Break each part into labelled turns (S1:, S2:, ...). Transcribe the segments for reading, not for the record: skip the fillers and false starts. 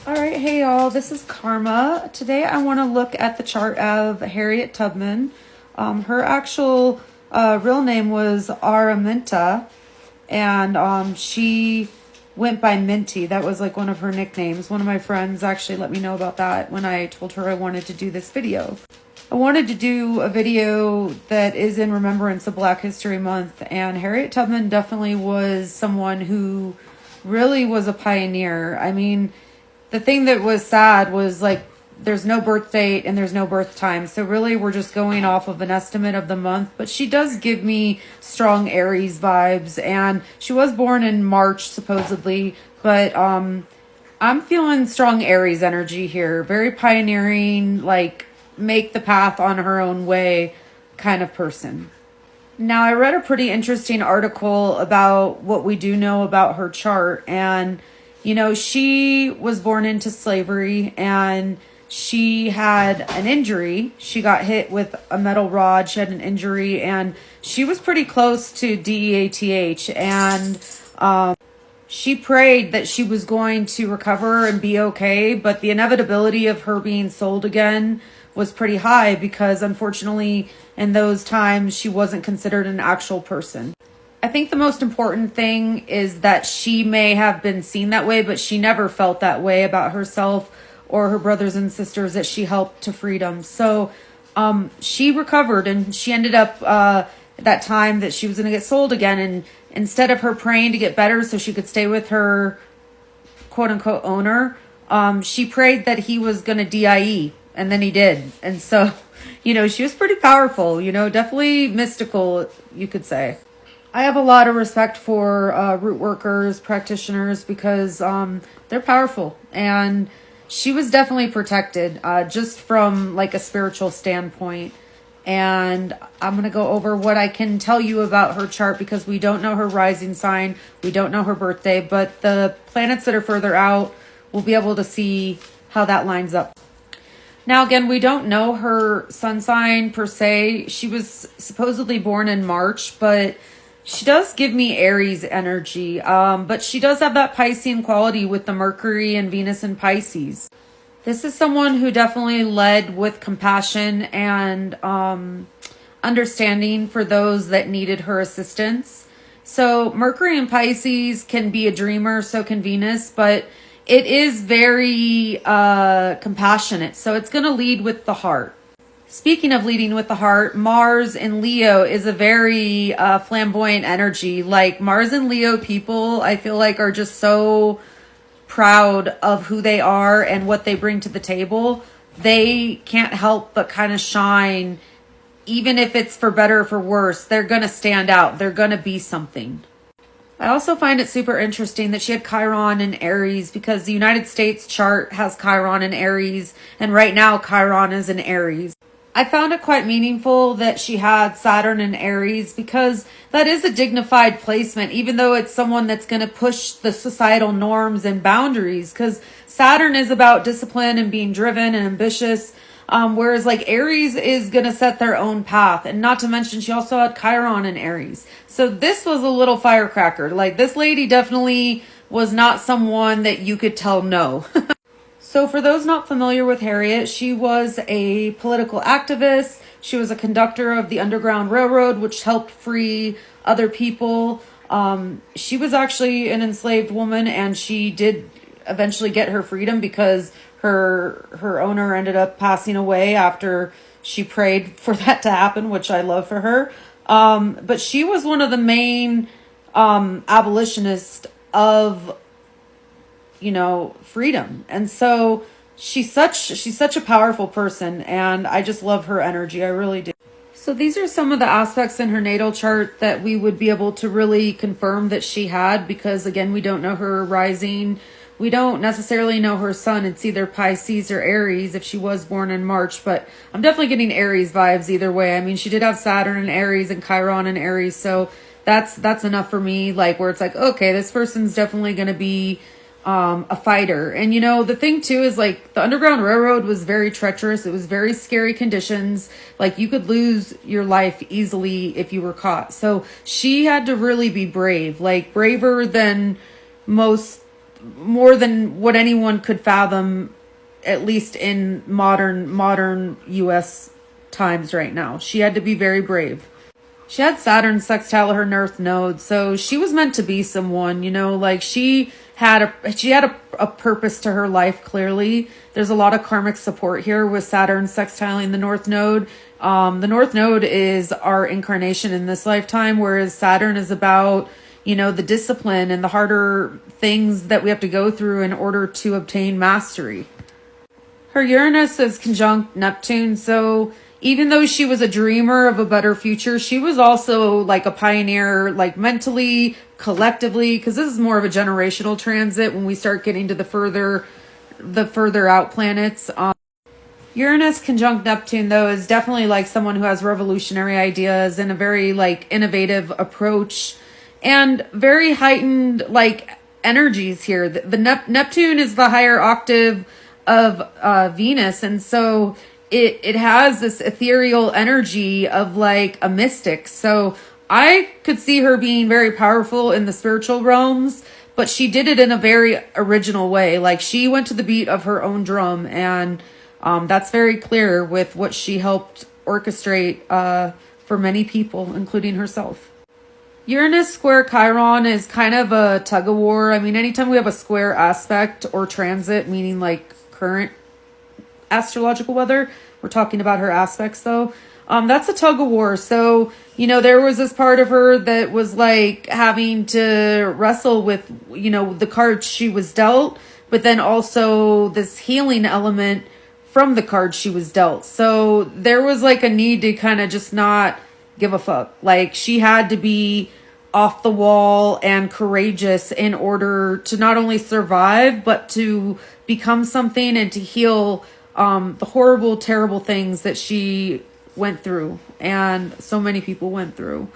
S1: All right, hey y'all, this is Karma. Today I want to look at the chart of Harriet Tubman. Her actual real name was Araminta, and she went by Minty. That was like one of her nicknames. One of my friends actually let me know about that when I told her I wanted to do this video. I wanted to do a video that is in remembrance of Black History Month, and Harriet Tubman definitely was someone who really was a pioneer. I mean, the thing that was sad was like there's no birth date and there's no birth time. So really we're just going off of an estimate of the month. But she does give me strong Aries vibes. And she was born in March supposedly. But I'm feeling strong Aries energy here. Very pioneering, like make the path on her own way kind of person. Now I read a pretty interesting article about what we do know about her chart. And you know, she was born into slavery and she had an injury. She got hit with a metal rod. She had an injury and she was pretty close to DEATH. And she prayed that she was going to recover and be okay. But the inevitability of her being sold again was pretty high because unfortunately in those times she wasn't considered an actual person. I think the most important thing is that she may have been seen that way, but she never felt that way about herself or her brothers and sisters that she helped to freedom. So she recovered and she ended up that time that she was going to get sold again. And instead of her praying to get better so she could stay with her quote unquote owner, she prayed that he was going to DIE, and then he did. And so, you know, she was pretty powerful, you know, definitely mystical, you could say. I have a lot of respect for root workers, practitioners, because they're powerful. And she was definitely protected just from like a spiritual standpoint. And I'm going to go over what I can tell you about her chart because we don't know her rising sign. We don't know her birthday. But the planets that are further out, we'll be able to see how that lines up. Now, again, we don't know her sun sign per se. She was supposedly born in March, but she does give me Aries energy, but she does have that Piscean quality with the Mercury and Venus in Pisces. This is someone who definitely led with compassion and understanding for those that needed her assistance. So Mercury in Pisces can be a dreamer, so can Venus, but it is very compassionate. So it's going to lead with the heart. Speaking of leading with the heart, Mars in Leo is a very flamboyant energy. Like Mars and Leo people, I feel like are just so proud of who they are and what they bring to the table. They can't help but kind of shine, even if it's for better or for worse. They're going to stand out. They're going to be something. I also find it super interesting that she had Chiron in Aries because the United States chart has Chiron in Aries, and right now Chiron is in Aries. I found it quite meaningful that she had Saturn in Aries because that is a dignified placement, even though it's someone that's going to push the societal norms and boundaries, because Saturn is about discipline and being driven and ambitious, whereas like Aries is going to set their own path. And not to mention she also had Chiron in Aries. So this was a little firecracker. Like this lady definitely was not someone that you could tell no. So for those not familiar with Harriet, she was a political activist. She was a conductor of the Underground Railroad, which helped free other people. She was actually an enslaved woman, and she did eventually get her freedom because her owner ended up passing away after she prayed for that to happen, which I love for her. But she was one of the main abolitionists of, you know, freedom. And so she's such a powerful person, and I just love her energy. I really do. So these are some of the aspects in her natal chart that we would be able to really confirm that she had, because again, we don't know her rising. We don't necessarily know her sun. It's either Pisces or Aries if she was born in March, but I'm definitely getting Aries vibes either way. I mean, she did have Saturn in Aries and Chiron in Aries, so that's enough for me, like where it's like, okay, this person's definitely going to be a fighter. And you know, the thing too is like the Underground Railroad was very treacherous. It was very scary conditions. Like you could lose your life easily if you were caught. So she had to really be brave, like braver than most more than what anyone could fathom, at least in modern US times right now. She had to be very brave. She had Saturn sextile her North Node, so she was meant to be someone, you know, like she had a purpose to her life. Clearly, there's a lot of karmic support here with Saturn sextiling the North Node. The North Node is our incarnation in this lifetime, whereas Saturn is about, you know, the discipline and the harder things that we have to go through in order to obtain mastery. Her Uranus is conjunct Neptune, so even though she was a dreamer of a better future, she was also like a pioneer, like mentally, collectively, because this is more of a generational transit when we start getting to the further out planets. Uranus conjunct Neptune, though, is definitely like someone who has revolutionary ideas and a very like innovative approach and very heightened like energies here. The Neptune is the higher octave of Venus, and so it has this ethereal energy of like a mystic. So I could see her being very powerful in the spiritual realms, but she did it in a very original way. Like she went to the beat of her own drum, and that's very clear with what she helped orchestrate for many people, including herself. Uranus square Chiron is kind of a tug of war. I mean, anytime we have a square aspect or transit, meaning like current astrological weather, we're talking about her aspects though, that's a tug of war. So, you know, there was this part of her that was like having to wrestle with, you know, the cards she was dealt, but then also this healing element from the cards she was dealt. So there was like a need to kind of just not give a fuck. Like she had to be off the wall and courageous in order to not only survive, but to become something and to heal the horrible, terrible things that she went through and so many people went through.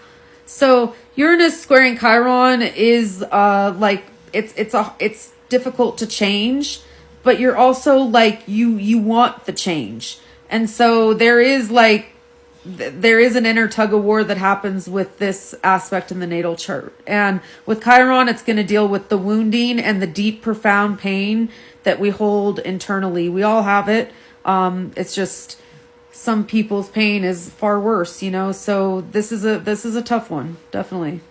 S1: So Uranus squaring Chiron is like it's difficult to change, but you're also like you want the change. And so there is an inner tug of war that happens with this aspect in the natal chart. And with Chiron, it's going to deal with the wounding and the deep, profound pain that we hold internally. We all have it. It's just some people's pain is far worse, you know. So this is a tough one, definitely.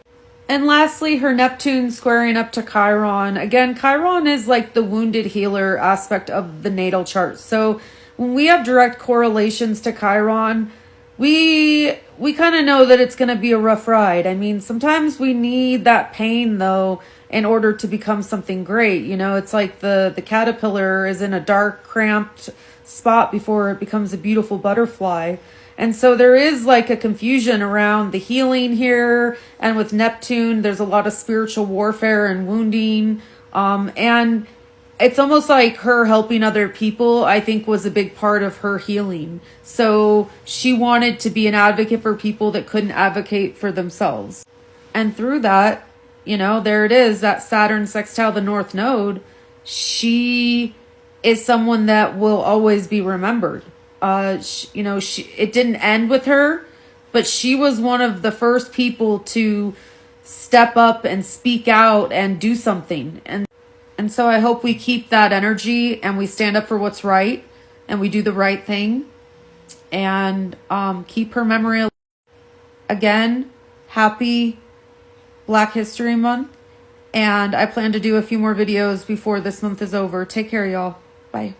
S1: And lastly, her Neptune squaring up to Chiron. Again, Chiron is like the wounded healer aspect of the natal chart. So when we have direct correlations to Chiron, we kind of know that it's going to be a rough ride. I mean, sometimes we need that pain though in order to become something great. You know, it's like the caterpillar is in a dark, cramped spot before it becomes a beautiful butterfly. And so there is like a confusion around the healing here. And with Neptune, there's a lot of spiritual warfare and wounding. And it's almost like her helping other people, I think, was a big part of her healing. So she wanted to be an advocate for people that couldn't advocate for themselves. And through that, you know, there it is, that Saturn sextile the North Node. She is someone that will always be remembered. It didn't end with her, but she was one of the first people to step up and speak out and do something. And so I hope we keep that energy and we stand up for what's right and we do the right thing and keep her memory alive. Again, happy Black History Month. And I plan to do a few more videos before this month is over. Take care, y'all. Bye.